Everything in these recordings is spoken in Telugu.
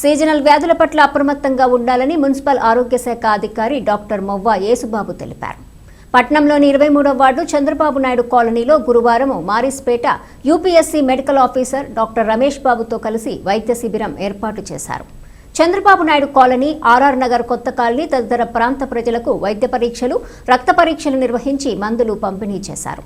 సీజనల్ వ్యాధుల పట్ల అప్రమత్తంగా ఉండాలని మున్సిపల్ ఆరోగ్య శాఖ అధికారి డాక్టర్ మొవ్వ యేసుబాబు తెలిపారు. పట్నంలోని 23వ వార్డు చంద్రబాబు నాయుడు కాలనీలో గురువారం Marispeta UPSC medical officer doctor Ramesh బాబుతో కలిసి వైద్య శిబిరం ఏర్పాటు చేశారు. చంద్రబాబు నాయుడు కాలనీ, ఆర్ఆర్ నగర్ కొత్త కాలనీ తదితర ప్రాంత ప్రజలకు వైద్య పరీక్షలు, రక్త పరీక్షలు నిర్వహించి మందులు పంపిణీ చేశారు.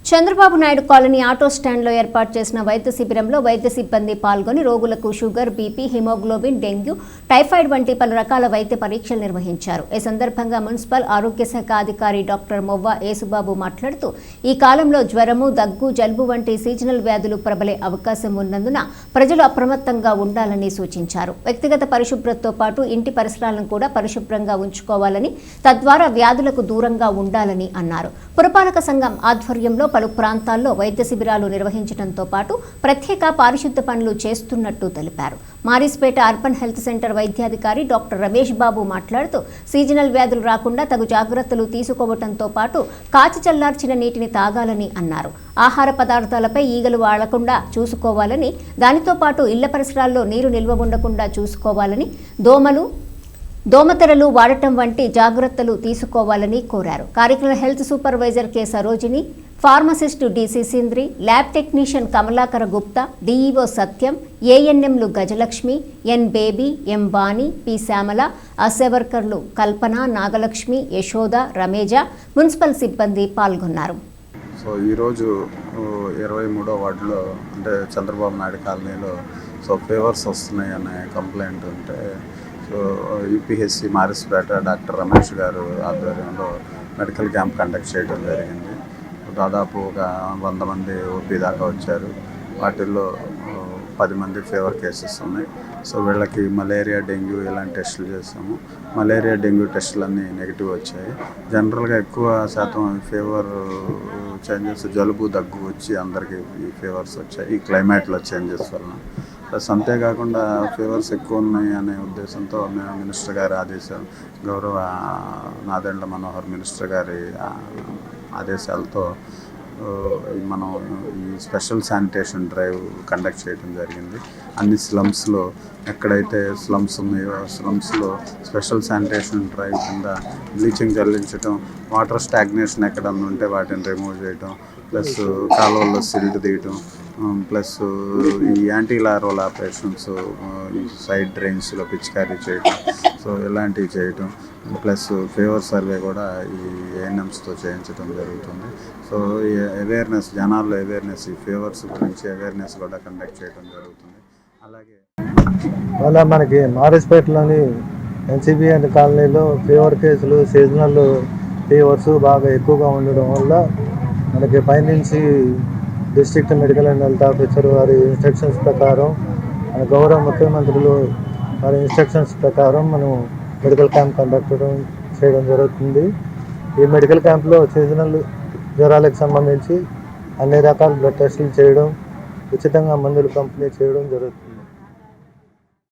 చంద్రబాబు నాయుడు కాలనీ ఆటో స్టాండ్లో ఏర్పాటు చేసిన వైద్య శిబిరంలో వైద్య సిబ్బంది పాల్గొని రోగులకు sugar, BP, haemoglobin, dengue, typhoid వంటి పలు రకాల వైద్య పరీక్షలు నిర్వహించారు. ఈ సందర్భంగా మున్సిపల్ ఆరోగ్య శాఖ అధికారి డాక్టర్ మొవ్వ యేసుబాబు మాట్లాడుతూ ఈ కాలంలో జ్వరము, దగ్గు, జలుబు వంటి సీజనల్ వ్యాధులు ప్రబలే అవకాశం ఉన్నందున ప్రజలు అప్రమత్తంగా ఉండాలని సూచించారు. వ్యక్తిగత పరిశుభ్రతతో పాటు ఇంటి పరిసరాలను కూడా పరిశుభ్రంగా ఉంచుకోవాలని, తద్వారా వ్యాధులకు దూరంగా ఉండాలని అన్నారు. పురపాలక సంఘం ఆధ్వర్యంలో పలు ప్రాంతాల్లో వైద్య శిబిరాలు నిర్వహించడంతో పాటు ప్రత్యేక పారిశుద్ధ పనులు చేస్తున్నట్టు తెలిపారు. మారిస్పేట అర్బన్ హెల్త్ సెంటర్ వైద్యాధికారి డాక్టర్ రమేష్ బాబు మాట్లాడుతూ సీజనల్ వ్యాధులు రాకుండా తగు జాగ్రత్తలు తీసుకోవడంతో పాటు కాచి చల్లార్చిన నీటిని తాగాలని అన్నారు. ఆహార పదార్థాలపై ఈగలు వాడకుండా చూసుకోవాలని, దానితో పాటు ఇళ్ల పరిసరాల్లో నీరు నిల్వ ఉండకుండా చూసుకోవాలని, దోమతెరలు వాడటం వంటి జాగ్రత్తలు తీసుకోవాలని కోరారు. కార్యక్రమ health supervisor K Sarojini, pharmacist D Sisindri, lab technician Kamalakara Gupta, DEO Satyam, ఏఎన్ఎంలు Gajalakshmi, N Baby, M Vani, P Shyamala, Asha వర్కర్లు కల్పన, నాగలక్ష్మి, యశోద, రమేజ, మున్సిపల్ సిబ్బంది పాల్గొన్నారు. సో ఈరోజు 23వ వార్డులో అంటే చంద్రబాబు నాయుడు కాలనీలో ఫీవర్స్ వస్తున్నాయి అనే కంప్లైంట్ ఉంటే యూపీఎస్సీ మారిస్పేట డాక్టర్ రమేష్ గారు ఆధ్వర్యంలో మెడికల్ క్యాంప్ కండక్ట్ చేయడం జరిగింది. దాదాపు ఒక 100 మంది ఓపీ దాకా వచ్చారు. వాటిల్లో 10 మంది ఫీవర్ కేసెస్ ఉన్నాయి. వీళ్ళకి మలేరియా, డెంగ్యూ ఇలాంటి టెస్టులు చేసాము. మలేరియా, డెంగ్యూ టెస్టులు అన్నీ నెగిటివ్ వచ్చాయి. జనరల్గా ఎక్కువ శాతం ఫీవర్ చేంజెస్, జలుబు, దగ్గు వచ్చి అందరికీ ఈ ఫీవర్స్ వచ్చాయి ఈ క్లైమేట్లో చేంజెస్ వలన. ప్లస్ అంతేకాకుండా ఫీవర్స్ ఎక్కువ ఉన్నాయి అనే ఉద్దేశంతో మేము మినిస్టర్ గారి ఆదేశాలు, గౌరవ నాదెండ్ల మనోహర్ మినిస్టర్ గారి ఆదేశాలతో మనం ఈ స్పెషల్ శానిటేషన్ డ్రైవ్ కండక్ట్ చేయడం జరిగింది. అన్ని స్లమ్స్లో ఎక్కడైతే స్లమ్స్ ఉన్నాయో స్లమ్స్లో స్పెషల్ శానిటేషన్ డ్రైవ్ కింద బ్లీచింగ్ చల్లించడం, వాటర్ స్టాగ్నేషన్ ఎక్కడన్నా ఉంటే వాటిని రిమూవ్ చేయడం, ప్లస్ కాలువల్లో సిల్ట్ తీయటం, ప్లస్ ఈ యాంటీ లార్వల్ ఆపరేషన్స్ ఈ సైడ్ డ్రైన్స్లో పిచికారీ చేయటం, ఇలాంటివి చేయటం, ప్లస్ ఫీవర్ సర్వే కూడా ఈ ఏఎన్ఎంస్తో చేయించడం జరుగుతుంది. ఈ అవేర్నెస్, జనాల్లో అవేర్నెస్, ఈ ఫీవర్స్ గురించి అవేర్నెస్ కూడా కండక్ట్ చేయడం జరుగుతుంది. అలాగే అలా మనకి మారిస్పేటలోని ఎన్సీబీఎన్ కాలనీలో ఫీవర్ కేసులు, సీజనల్ ఫీవర్స్ బాగా ఎక్కువగా ఉండడం వల్ల మనకి పైనుంచి district medical and health officer వారి ఇన్స్ట్రక్షన్స్ ప్రకారం, మన గౌరవ ముఖ్యమంత్రులు వారి ఇన్స్ట్రక్షన్స్ ప్రకారం మనం మెడికల్ క్యాంప్ కండక్ట్ చేయడం జరుగుతుంది. ఈ మెడికల్ క్యాంప్లో సీజనల్ జ్వరాలకు సంబంధించి అన్ని రకాల బ్లడ్ టెస్టులు చేయడం, ఉచితంగా మందులు పంపిణీ చేయడం జరుగుతుంది.